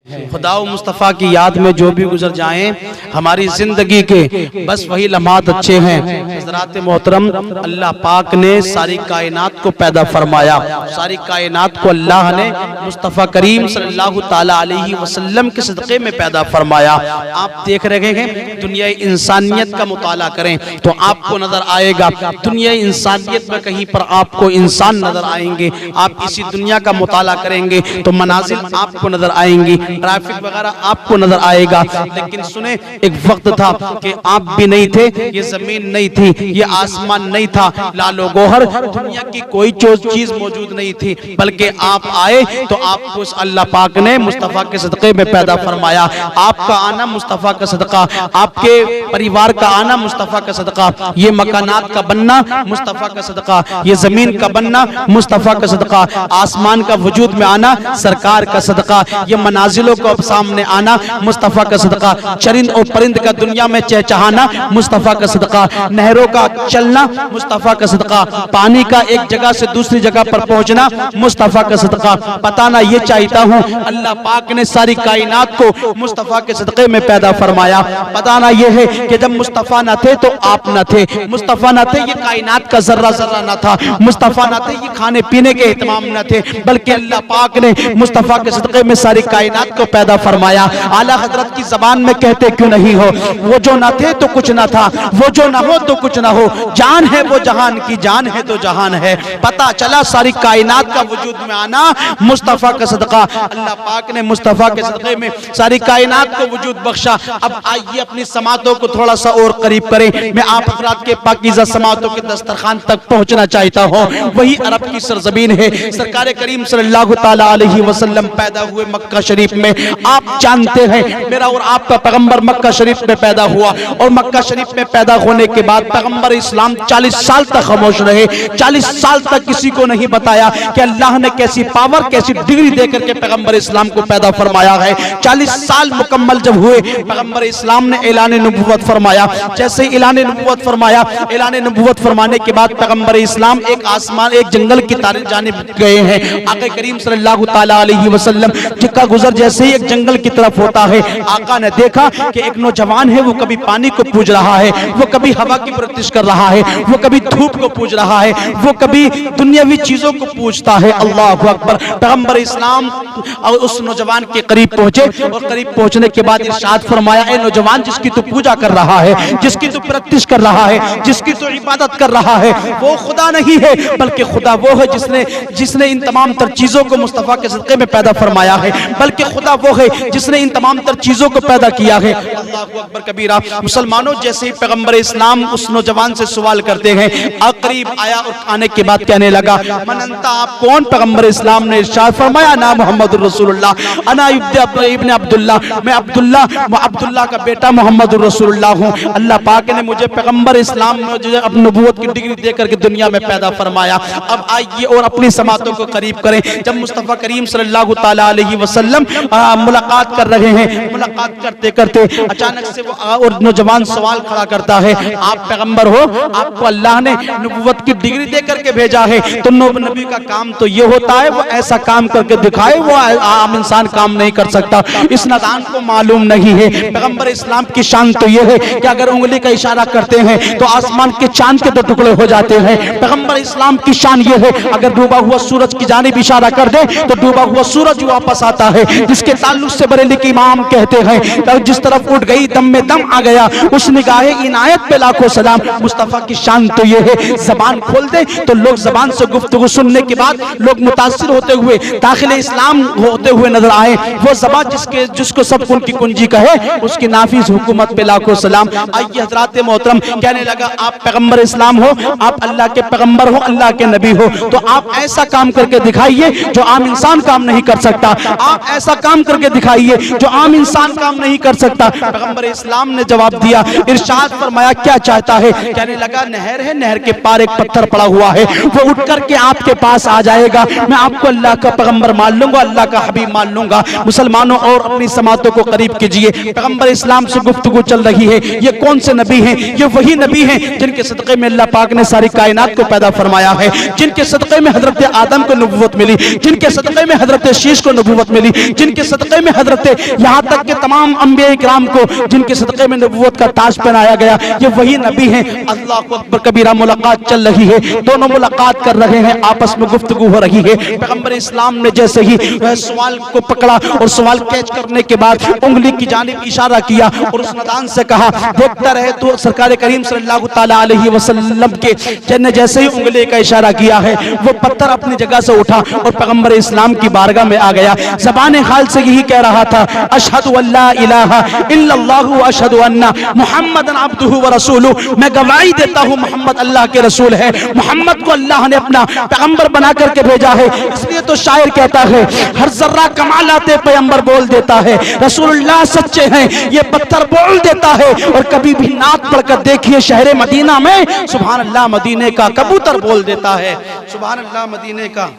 खुदा मुस्तफ़ा की याद में जो भी गुजर जाएं, हमारी जिंदगी के बस वही लम्हात अच्छे हैं। हज़रात मोहतरम, अल्लाह पाक ने सारी कायनात को पैदा फरमाया। सारी कायनात को अल्लाह ने मुस्तफ़ा करीम सल्लल्लाहु ताला अलैहि वसल्लम के सदक़े में पैदा फरमाया। आप देख रहे हैं, दुनिया इंसानियत का मुताला करें तो आपको नजर आएगा, दुनिया इंसानियत में कहीं पर आपको इंसान नजर आएंगे। आप इसी दुनिया का मुताला करेंगे तो मनाजिल आपको नजर आएंगी, ट्रैफिक वगैरह आपको नजर आएगा। लेकिन सुने, एक वक्त था कि आप भी नहीं थे, ये जमीन नहीं थी, ये आसमान नहीं था, लालो गोहर दुनिया की कोई चीज मौजूद नहीं थी, बल्कि आप आए तो आपको अल्लाह पाक ने मुस्तफ़ा के सदक़े में पैदा फरमाया। आपका आना मुस्तफ़ा का सदका, आपके परिवार का आना मुस्तफ़ा का सदका, ये मकानात का बनना मुस्तफ़ा का सदका, ये जमीन का बनना मुस्तफ़ा का सदका, आसमान का वजूद में आना सरकार का सदका, ये मनाजिलों को सामने आना मुस्तफ़ा का सदका, चरिंद और परिंद का दुनिया में चहचहाना मुस्तफ़ा का सदका, नहरों का चलना मुस्तफ़ा का सदका, पानी का एक जगह से दूसरी जगह पर पहुंचना मुस्तफ़ा का सदका। बताना ये चाहता हूँ, अल्लाह पाक ने सारी कायनात को मुस्तफ़ा के सदक़े में पैदा फरमाया। बताना ये है कि जब मुस्तफ़ा न थे तो आप न थे, मुस्तफ़ा न थे ये कायनात का जर्रा जर्रा न था, मुस्तफ़ा न थे ये खाने पीने के एहतमाम न थे, बल्कि अल्लाह पाक ने मुस्तफ़ा के सदक़े में सारी कायनात को पैदा फरमाया। आला हजरत की जबान में कहते क्यों नहीं हो, वो जो न थे तो कुछ न था, वो जो न हो तो कुछ न हो, जान है वो जहान की, जान है तो जहान है। पता चला सारी कायनात का वजूद में आना मुस्तफ़ा का सदका। अल्लाह पाक ने मुस्तफ़ा के सदक़े में सारी कायनात को वजूद बख्शा। अब आइए अपनी समातों को थोड़ा सा और करीब करें। मैं आप हज़रात के पाकीज़ा समातों के दस्तरखान तक पहुंचना चाहता हूं। वही अरब की सरजमीन है, सरकार करीम सल्लल्लाहु ताला अलैहि वसल्लम पैदा हुए मक्का शरीफ में। आप जानते हैं, मेरा और आपका पैगंबर मक्का शरीफ में पैदा हुआ, और मक्का शरीफ में पैदा होने के बाद पैगंबर इस्लाम 40 साल तक खामोश रहे। 40 साल तक किसी को नहीं बताया कि अल्लाह ने कैसी पावर, कैसी डिग्री देकर के पैगंबर इस्लाम को पैदा फरमाया है। 40 साल मुकम्मल जब हुए, पैगंबर इस्लाम ने ऐलान नबुव्वत फरमाया। जैसे ही ऐलान नबुव्वत फरमाया, ऐलान नबुव्वत फरमाने के बाद पैगंबर इस्लाम एक आसमान, एक जंगल की जानिब गए हैं। आका करीम सल्लल्लाहु ताला अलैहि वसल्लम जिसका गुजर जैसे ही एक जंगल की तरफ होता है, आका ने देखा कि एक नौजवान है, वो कभी पानी को पूज रहा है, वो कभी हवा की प्रतीक्षा कर रहा है, वो कभी धूप को पूज रहा है, वो कभी दुनियावी चीजों को पूजता है। अल्लाह अकबर। पैगंबर इस्लाम उस नौजवान के करीब पहुंचे, और करीब पहुंचने के बाद इरशाद फरमाया, ए नौजवान, जिसकी तू पूजा कर रहा है, जिसकी तू प्रतिष्ठा कर रहा है, जिसकी तू इबादत कर रहा है, वो खुदा नहीं है, बल्कि खुदा वो है जिसने इन तमाम तर चीजों को मुस्तफा के सदक़े में पैदा फरमाया है, बल्कि खुदा वो है जिसने इन तमाम तर चीजों को पैदा किया है। अल्लाह अकबर कबीरा। मुसलमानों, जैसे ही पैगंबर इस्लाम उस नौजवान से सवाल करते हैं, करीब आया और आने के बाद कहने लगा, मन अंता, आप कौन? पैगंबर इस्लाम ने इरशाद फरमाया, ना मोहम्मद रसूलुल्लाह, अना इब्न अब्दुल्लाह, मैं अब्दुल्लाह का बेटा मोहम्मद रसूलुल्लाह हूँ। अल्लाह पाक ने मुझे पैगंबर इस्लाम में अपनी नबूवत की डिग्री देकर के दुनिया में पैदा फरमाया। अब आइए और अपनी समातों को करीब करें। जब मुस्तफ़ा करीम सल्लल्लाहु ताला अलैहि वसल्लम मुलाकात कर रहे हैं, मुलाकात करते करते अचानक से वो और नौजवान सवाल खड़ा करता है, आप पैगंबर हो, आपको अल्लाह ने नबूवत की डिग्री देकर के भेजा है, तो नबी का काम तो ये होता है वो ऐसा काम करके दिखाए, वो आम इंसान काम नहीं कर सकता। इस नादान को मालूम नहीं है पैगंबर इस्लाम की शान तो ये है कि अगर उंगली का इशारा करते हैं तो आसमान के चांद के 2 टुकड़े हो जाते हैं। पैगंबर इस्लाम की शान ये है, अगर डूबा हुआ सूरज की जानिब इशारा कर दे तो डूबा हुआ सूरज वापस आता है। जिसके ताल्लुक से बरेली के इमाम कहते हैं, जिस तरफ उठ गई दम में दम आ गया, उस निगाहे इनायत पे लाखों सलाम। मुस्तफा की शान तो ये है, जबान खोल दे तो लोग जबान से गुफ्तगू सुनने के बाद लोग मुतासिर होते हुए दाखिल इस्लाम होते हुए नजर आए। वो जबान जिसको सब उनकी कुंजी कहे, उसकी नाफिज हुकूमत पे लाखों सलाम। आइए हज़रात मोहतरम, कहने लगा, आप पैगंबर इस्लाम हो, आप अल्लाह के पैगंबर हो, अल्लाह के नबी हो, तो आप ऐसा काम करके दिखाइए जो आम इंसान काम नहीं कर सकता। आप ऐसा काम करके दिखाइए जो आम इंसान काम नहीं कर सकता। पैगंबर इस्लाम ने जवाब दिया, इरशाद फरमाया, क्या चाहता है? कहने लगा, नहर है, नहर के पार एक पत्थर पड़ा हुआ है, वो उठ करके आपके पास आ जाएगा, मैं आपको अल्लाह का पैगंबर मान लूंगा, अल्लाह का हबीब मान लूंगा। मुसलमानों, और अपनी समातों को करीब कीजिए। पैगंबर इस्लाम से गुफ्तगू चल रही है, ये कौन से नबी हैं? ये वही नबी हैं जिनके सदक़े में अल्लाह पाक ने सारी कायनात को पैदा फरमाया है, जिनके सदक़े में हजरत आदम को नबूवत मिली, जिनके सदक़े में हजरत शीश को नबूवत मिली, जिनके जिनके सदक़े में हजरत यहाँ तक के तमाम अंबिया इकराम को जिनके सदक़े में नबूवत का ताज पहनाया गया, ये वही नबी हैं। अल्लाह को अकबर कबीरा। मुलाकात चल रही है, दोनों मुलाकात कर रहे हैं, आपस में गुफ्तगू हो रही है। पैगंबर इस्लाम ने जैसे ही सवाल को पकड़ा और सवाल कैच करने के बाद उंगली की जानिब इशारा किया और उस नदान से कहा, देखता रहे तो सरकार करीम सल्लल्लाहु ताला अलैहि वसल्लम के जन्ने जैसे ही उंगली का इशारा किया है, वो पत्थर अपनी जगह से उठा और पैगंबर इस्लाम की बारगाह में आ गया। ज़बान हाल से यही कह रहा था, अशहदु अल्ला इलाहा इल्लल्लाहु व अशहदु अन्ना मुहम्मदन अब्दुहु व रसूलुहु। मैं गवाही देता हूँ मोहम्मद अल्लाह के रसूल है, मोहम्मद को अल्लाह ने अपना पैगंबर बना करके भेजा है। इसलिए तो शायर कहता है, हर जर्रा कमालाते पैगंबर बोल देता है, रसूलुल्लाह सच्चे हैं ये पत्थर बोल देता है। और कभी भी नात पढ़कर देखिए शहर मदीना में, सुभान अल्लाह मदीने का कबूतर बोल देता है, सुभान अल्लाह मदीने का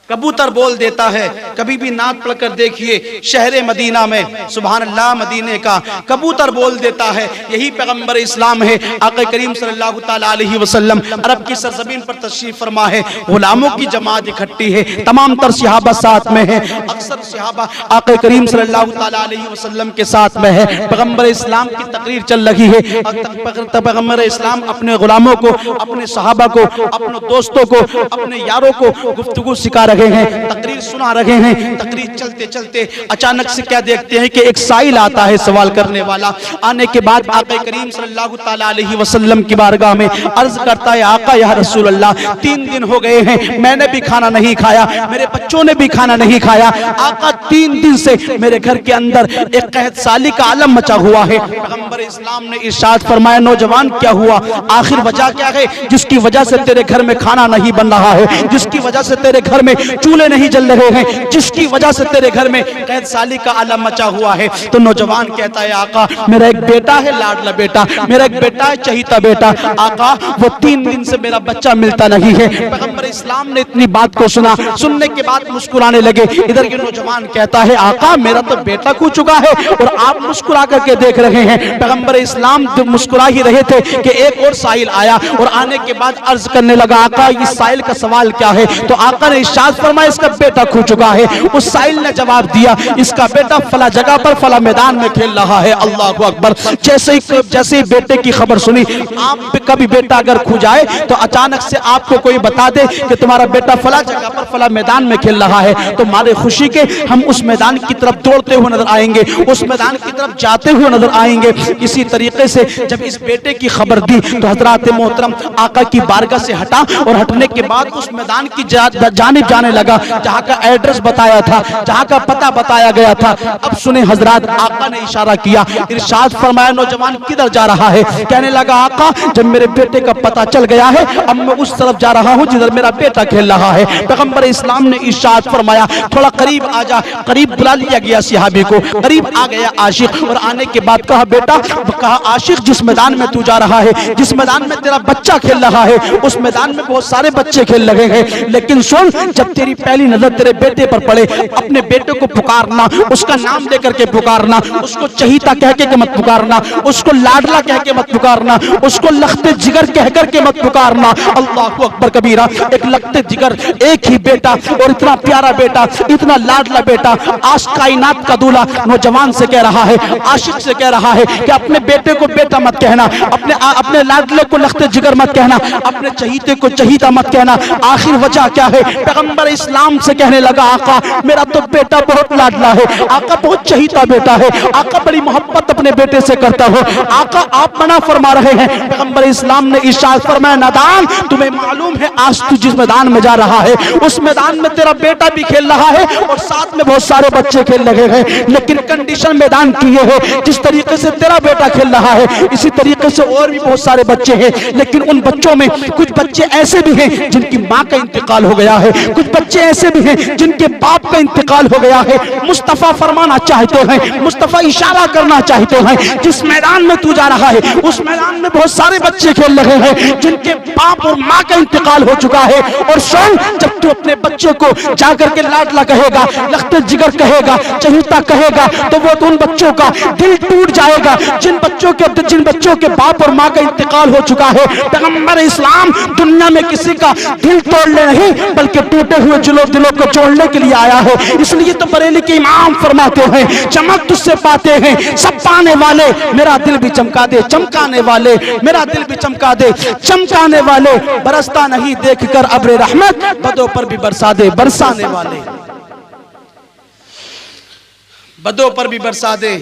कबूतर बोल देता है। कभी भी नात पढ़कर देखिए शहर मदीना में, सुभान अल्लाह मदीने का कबूतर बोल देता है। यही पैगंबर इस्लाम है। आका करीम सल्लल्लाहु ताला अलैहि वसल्लम अरब की सरजमीन पर तशरीफ फरमा है, गुलामों की जमात इकट्ठी है, तमाम तर सहाबा साथ में है, अक्सर सहाबा आका करीम सल्लल्लाहु ताला अलैहि वसल्लम के साथ में है। पैगंबर इस्लाम की तकरीर चल रही है। पैगंबर इस्लाम अपने गुलामों को, अपने सहाबा को, अपने दोस्तों को, अपने यारों को गुफ्तगू सिखा रहे हैं, तकरीर सुना रहे हैं। तकरीर चलते चलते अचानक से क्या देखते हैं कि एक साइल आता है, सवाल करने वाला। आने के बाद आका करीम सल्लल्लाहु ताला अलैहि वसल्लम की बारगाह में अर्ज करता है, आका या रसूल अल्लाह, 3 दिन हो गए हैं, मैंने भी खाना नहीं खाया, मेरे बच्चों ने भी खाना नहीं खाया। आका 3 दिन से मेरे घर के अंदर एक कहत साली का आलम मचा हुआ है। पैगंबर इस्लाम ने इरशाद फरमाया, नौजवान क्या हुआ, आखिर वजह क्या है जिसकी वजह से तेरे घर में खाना नहीं बन रहा है, जिसकी वजह से तेरे घर में चूल्हे नहीं जल रहे हैं, जिसकी वजह से तेरे घर में कैद साली का आलम मचा हुआ है। तो नौजवान कहता है, आका मेरा एक बेटा है, लाडला बेटा, मेरा एक बेटा है, चहीता बेटा, आका वो 3 दिन से मेरा बच्चा मिलता नहीं है। पैगंबर इस्लाम ने इतनी बात को सुना, सुनने के बाद मुस्कुराने लगे। इधर के नौजवान कहता है, आका मेरा तो बेटा खो चुका है और आप मुस्कुरा करके देख रहे हैं। पैगंबर इस्लाम मुस्कुरा ही रहे थे कि एक और साइल आया और आने के बाद अर्ज करने लगा, आका इस साइल का सवाल क्या है? तो आका ने इरशाद फरमाया, इसका बेटा खो चुका है। उस साइल ने जवाब दिया, इसका बेटा फला जगह पर फला मैदान में खेल रहा है। अल्लाह अकबर। जैसे ही बेटे की खबर सुनी, आप कभी बेटा अगर खो जाए तो अचानक से आपको कोई बता दे कि तुम्हारा बेटा फला जगह पर फला मैदान में खेल रहा है, तो मारे खुशी के हम उस मैदान की तरफ दौड़ते हुए नजर आएंगे, उस मैदान की तरफ जाते हुए नजर आएंगे। इसी तरीके से जब इस बेटे की खबर दी तो हजरत मोहतरम आका की बारगाह से हटा और हटने के बाद उस मैदान की जानिब जाने लगा जहाँ का एड्रेस बताया था, जहाँ का पता बताया गया था। अब सुने हजरत, आका ने इशारा किया, इरशाद फरमाया, नौजवान किधर जा रहा है? कहने लगा, आका जब मेरे बेटे का पता चल गया है, अब मैं उस तरफ जा रहा हूँ जिधर मेरा बेटा खेल रहा है। पैगंबर इस्लाम ने इरशाद फरमाया, थोड़ा करीब आ जा। करीब बुला लिया गया सहाबी को, करीब आ गया आशिक और आने के बाद कहा, बेटा, कहा आशिक जिस मैदान में तू जा रहा है, जिस मैदान में तेरा बच्चा खेल रहा है, उस मैदान में बहुत सारे बच्चे खेल रहे हैं, लेकिन सुन, जब तेरी पहली नजर तेरे बेटे पर पड़े, अपने बेटे को पुकारना, उसका नाम लेकर के पुकारना, उसको चहीता कह के मत पुकारना, उसको लाडला कह के मत पुकारना, उसको लखते जिगर कह करके मत पुकारना। अल्लाह अकबर कबीरा। एक लखते जिगर, एक ही बेटा और इतना प्यारा बेटा, इतना लाडला बेटा, आज कायनात का दूल्हा नौजवान से कह रहा है, आशिक से कह रहा है कि अपने बेटे को बेटा मत कहना, अपने लाडले को लखते जिगर मत कहना, अपने चहीते को चहीता मत कहना। आखिर वजह क्या है? पैगंबर इस्लाम से कहने लगा, आका मेरा तो बेटा बहुत लाडला है, आका बहुत चहीता बेटा है, आका बड़ी मोहब्बत अपने बेटे से करता हो, आका आप मना फरमा रहे हैं। पैगंबर इस्लाम ने इरशाद फरमाया, नादान, तुम्हें मालूम है आज तू जिस मैदान में जा रहा है, उस मैदान में तेरा बेटा भी खेल रहा है और साथ में बहुत सारे बच्चे खेल रहे हैं, लेकिन कंडीशन मैदान की ये है, जिस तरीके से तेरा बेटा खेल रहा है इसी तरीके से और भी बहुत सारे बच्चे हैं, लेकिन उन बच्चों में कुछ बच्चे ऐसे भी हैं जिनकी माँ का इंतकाल हो गया है, कुछ बच्चे ऐसे भी हैं जिनके बाप का इंतकाल हो गया है। मुस्तफा फरमाना चाहते हैं, मुस्तफा इशारा करना चाहते हैं, जिस मैदान में तू जा रहा है उस मैदान में बहुत सारे बच्चे खेल रहे हैं जिनके बाप और माँ का इंतकाल हो चुका है। और सुन, जब तू अपने बच्चे को जाकर के लाडला कहेगा, लखते जिगर कहेगा, चहीता कहेगा, तो वो उन बच्चों का दिल टूट जाएगा जिन बच्चों के बाप और माँ का इंतकाल हो चुका है। पैगंबर इस्लाम दुनिया में किसी का दिल तोड़ने नहीं बल्कि टूटे टूटे हुए दिलों को जोड़ने के लिए आया है। इसलिए तो बरेली के इमाम फरमाते हैं, चमक तुझसे पाते हैं सब पाने वाले, मेरा दिल भी चमका दे चमकाने वाले, मेरा दिल भी चमका दे चमकाने वाले, बरसता नहीं देखकर अब्रे रहमत, बदों पर भी बरसा दे बरसाने वाले, बदों पर भी बरसा दे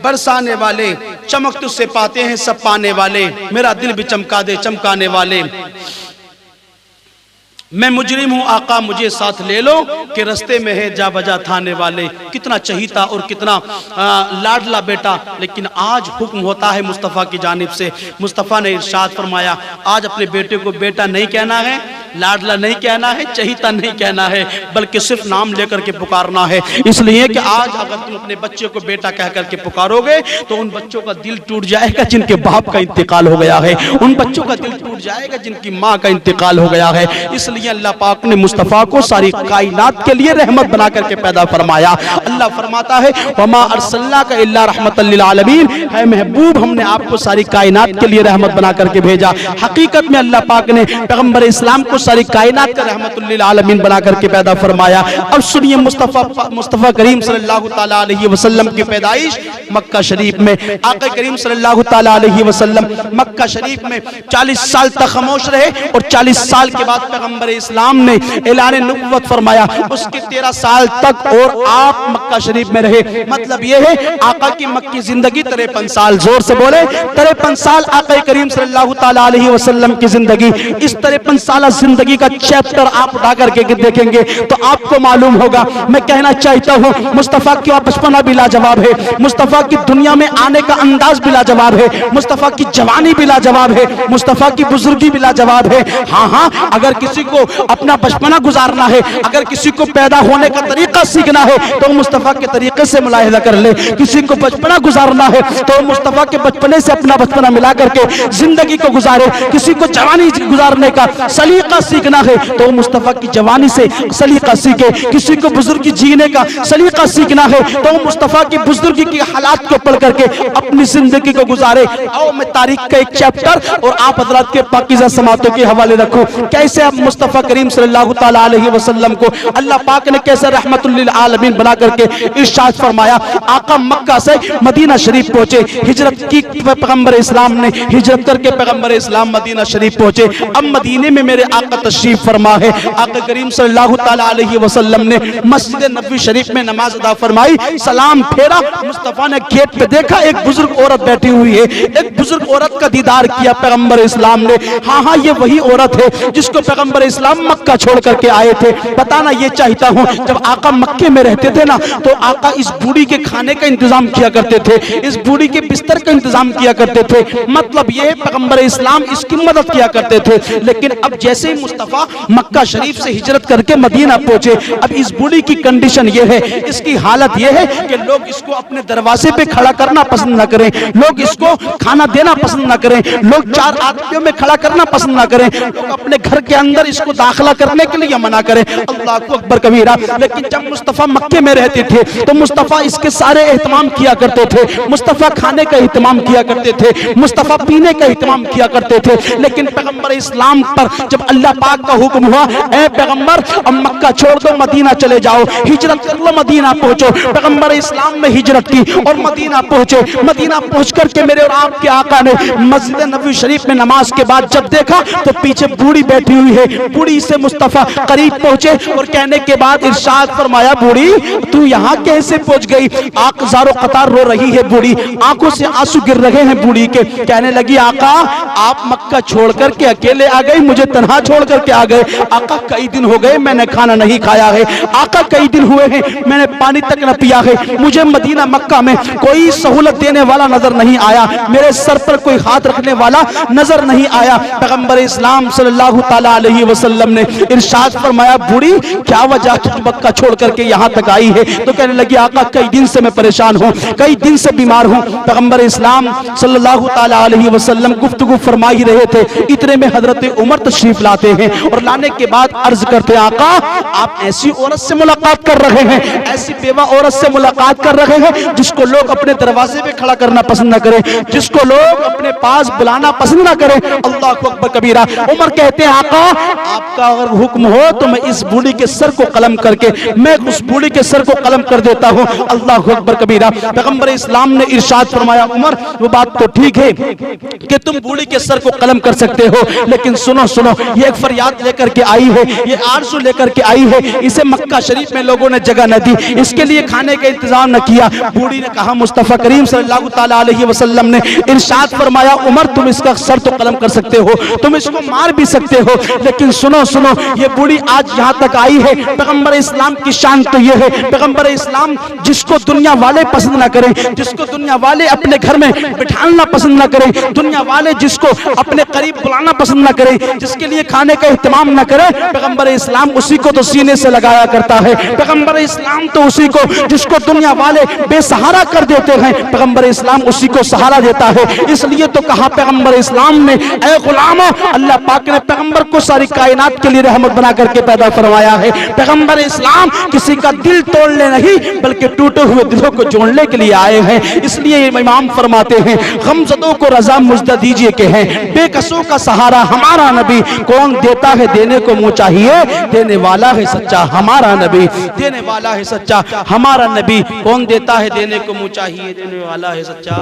बरसाने वाले, चमक तुझसे पाते हैं सब पाने वाले, मेरा दिल भी चमका दे चमकाने वाले। मैं मुजरिम हूं आका मुझे साथ ले लो, कि रस्ते में है जा बजा थाने वाले। कितना चहीता और कितना लाडला बेटा, लेकिन आज हुक्म होता है मुस्तफ़ा की जानिब से। मुस्तफ़ा ने इरशाद फरमाया, आज अपने बेटे को बेटा नहीं कहना है, लाडला नहीं कहना है, चहीता नहीं कहना है, बल्कि सिर्फ नाम लेकर के पुकारना है। इसलिए कि आज अगर तुम अपने बच्चे को बेटा कह करके पुकारोगे तो उन बच्चों का दिल टूट जाएगा जिनके बाप का इंतकाल हो गया है, उन बच्चों का दिल टूट जाएगा जिनकी माँ का इंतकाल हो गया है। इसलिए अल्लाह पाक ने मुस्तफ़ा को सारी कायनात के लिए रहमत बना करके पैदा फरमाया। अल्लाह फरमाता है, वमा अरसलनाका इल्ला रहमतल लिल आलमीन, है महबूब हमने आपको सारी कायनात के लिए रहमत बना करके भेजा। हकीकत में अल्लाह पाक ने पैगंबर इस्लाम को सारी कायनात का रहमतुल लिल आलमीन बना करके पैदा फरमाया। अब सुनिए, मुस्तफ़ा करीम सल्लल्लाहु ताला अलैहि वसल्लम की पैदाइश मक्का शरीफ में। आका करीम सल्लल्लाहु ताला अलैहि वसल्लम मक्का शरीफ में 40 साल तक खामोश रहे और 40 साल के बाद पैगंबर इस्लाम ने ऐलान नबुव्वत फरमाया। उसके 13 साल तक और आप मक्का शरीफ में रहे। मतलब यह है आका की मक्की जिंदगी 53 साल, जोर से बोले 53 साल आका करीम सल्लल्लाहु ताला अलैहि वसल्लम की जिंदगी। इस 53 साल जिंदगी का चैप्टर आप उठा करके देखेंगे तो आपको मालूम होगा। मैं कहना चाहता हूँ, मुस्तफ़ा की बचपना भी लाजवाब है, मुस्तफ़ा की दुनिया में आने का अंदाज भी लाजवाब है, मुस्तफ़ा की जवानी भी लाजवाब है, मुस्तफ़ा की बुजुर्गी भी लाजवाब है। हाँ, अगर किसी को अपना बचपना गुजारना है, अगर किसी को पैदा होने का तरीका सीखना है तो मुस्तफ़ा के तरीके से मुलाहिजा कर ले। किसी को बचपना गुजारना है तो मुस्तफ़ा के बचपने से अपना बचपना मिला करके जिंदगी को गुजारे। किसी को जवानी गुजारने का सलीका सीखना है तो मुस्तफ़ा की जवानी से सलीका सीखे। किसी को बुजुर्गी जीने का सलीका सीखना है तो मुस्तफ़ा की बुजुर्गी की हालात को पढ़ करके अपनी जिंदगी को गुजारे। आओ मैं तारीख का एक चैप्टर और आप हजरात के पाकीज़ा समातों के हवाले रखूं, कैसे अब मुस्तफ़ा करीम सल्लल्लाहु ताला अलैहि वसल्लम को अल्लाह पाक ने कैसे रहमतुल लिल आलमीन बना करके इरशाद फरमाया। आका मक्का से मदीना शरीफ पहुंचे, हिजरत की पैगंबर इस्लाम ने हिजरत करके पैगंबर इस्लाम मदीना शरीफ पहुंचे। अब मदीने में मेरे आका तशरीफ फरमा है। आका करीम सल्लल्लाहु ताला अलैहि वसल्लम ने मस्जिद नबवी शरीफ में नमाज अदा फरमाई, सलाम फेरा। मुस्तफ़ा ने गेट पे देखा एक बुजुर्ग औरत बैठी हुई है, एक बुजुर्ग औरत का दीदार किया पैगंबर इस्लाम ने। हाँ, ये वही औरत है जिसको पैगंबर इस्लाम मक्का छोड़ करके आए थे। बताना ये चाहता हूँ, जब आका मक्के में रहते थे ना तो आका इस बूढ़ी के खाने का इंतजाम किया करते थे, इस बूढ़ी के बिस्तर का इंतजाम किया करते थे। मतलब ये पैगंबर इस्लाम इसकी मदद किया करते थे। लेकिन अब जैसे ही मुस्तफ़ा मक्का शरीफ से हिजरत करके मदीना पहुंचे, अब इस बूढ़ी की कंडीशन ये है, इसकी हालत ये है कि लोग इसको अपने दरवाजे पे खड़ा करना पसंद ना करें, लोग इसको खाना देना पसंद ना करें, लोग 4 आदमियों में खड़ा करना पसंद ना करें, लोग अपने घर के अंदर इसको दाखिला करने के लिए मना करें। अल्लाह को अकबर कबीरा। लेकिन जब मुस्तफ़ा मक्के में रहते थे तो मुस्तफ़ा इसके सारे एहतमाम किया करते थे। मुस्तफ़ा खाने का एहतमाम किया करते थे, मुस्तफ़ा पीने का एहतमाम किया करते थे। लेकिन पैगंबर इस्लाम पर जब अल्लाह पाक का हुक्म हुआ, ए पैगंबर अब मक्का छोड़ दो, मदीना चले जाओ, हिजरत कर लो, मदीना पहुंचो। पैगंबर इस्लाम ने हिजरत की और मदीना पहुंचे। मदीना पहुंच करके मेरे और आपके आका ने मस्जिद नबवी शरीफ में नमाज के बाद जब देखा तो पीछे बूढ़ी बैठी हुई है। बूढ़ी से मुस्तफ़ा करीब पहुंचे और कहने के बाद इरशाद फरमाया, बूढ़ी तू यहाँ कैसे पहुंच गई? ज़ारो कतार रो रही है बूढ़ी, आंखों से आंसू गिर रहे हैं बूढ़ी के। कहने लगी, आका आप मक्का छोड़ करके अकेले आ गई, मुझे तन्हा छोड़ करके आ गए। आका कई दिन हो गए मैंने खाना नहीं खाया है, आका कई दिन हुए हैं मैंने पानी तक न पिया है, मुझे मदीना मक्का में कोई सहूलत देने वाला नजर नहीं आया, मेरे सर पर कोई हाथ रखने वाला नजर नहीं आया। पैगंबर इस्लाम सल्लल्लाहु ताला अलैहि वसल्लम ने इरशाद फरमाया, बूढ़ी क्या वजह तुम मक्का छोड़ करके यहाँ तक आई है? तो कहने लगी, आका कई दिन से मैं परेशान हूँ, कई दिन से बीमार हूँ। पैगंबर इस्लाम सल्लल्लाहु ताला अलैहि वसल्लम गुफ्तगू फरमा ही रहे थे, इतने में हजरत उमर तशरीफ लाते लाते हैं और लाने के बाद अर्ज करते हैं, आका आप ऐसी औरत से मुलाकात कर रहे हैं, ऐसी बेवा औरत से मुलाकात कर रहे हैं जिसको लोग अपने दरवाजे पे खड़ा करना पसंद ना करें, जिसको लोग अपने पास बुलाना पसंद ना करें। अल्लाह अकबर कबीरा। उमर कहते हैं, आका आपका अगर हुक्म हो तो मैं इस बूढ़ी के सर को कलम करके मैं उस बूढ़ी के सर को कलम कर देता हूं। अल्लाह अकबर कबीरा। पैगंबर इस्लाम ने इरशाद फरमाया, उमर वो बात तो ठीक है कि तुम बूढ़ी के सर को कलम कर सकते हो, लेकिन सुनो सुनो, ये एक फरियाद लेकर के आई है, ये आरज़ू लेकर के आई है, इसे मक्का शरीफ में लोगों ने जगह न दी, इसके लिए खाने का इंतजाम न किया। बूढ़ी ने कहा, मुस्तफ़ा करीम सल्लल्लाहु ताला अलैहि वसल्लम ने इरशाद फरमाया, उमर तुम इसका सर तो कलम कर सकते हो, तुम इसको मार भी सकते हो, लेकिन सुनो सुनो, ये बूढ़ी आज यहाँ तक आई है। पैगंबर इस्लाम की शान तो ये है, पैगंबर इस्लाम जिसको दुनिया वाले पसंद ना करें, जिसको दुनिया वाले अपने घर में बिठाना पसंद ना करें, दुनिया वाले जिसको अपने करीब बुलाना पसंद ना करें, जिसके लिए खाने का इत्तेमाम ना करें, पैगंबर इस्लाम उसी को तो सीने से लगाया करता है। पैगंबर इस्लाम तो उसी को जिसको दुनिया वाले बेसहारा कर देते हैं, पैगंबर इस्लाम उसी को सहारा देता है। इसलिए तो कहा पैगंबर इस्लाम ने, ऐ गुलामो, अल्लाह पाक ने पैगंबर को सारी कायनात के लिए रहमत बना करके पैदा फरमाया है। पैगंबर इस्लाम किसी का दिल तोड़ने नहीं बल्कि टूटे हुए दिलों को जोड़ने के लिए आए हैं। इसलिए इमाम फरमाते हैं, गमज़दों को रज़ा मुझदा दीजिए के हैं, बेकसों का सहारा हमारा नबी, कौन देता है देने को मुँह चाहिए, देने वाला है सच्चा हमारा नबी, देने वाला है सच्चा हमारा नबी, कौन देता है देने को मुँह चाहिए, देने वाला है सच्चा।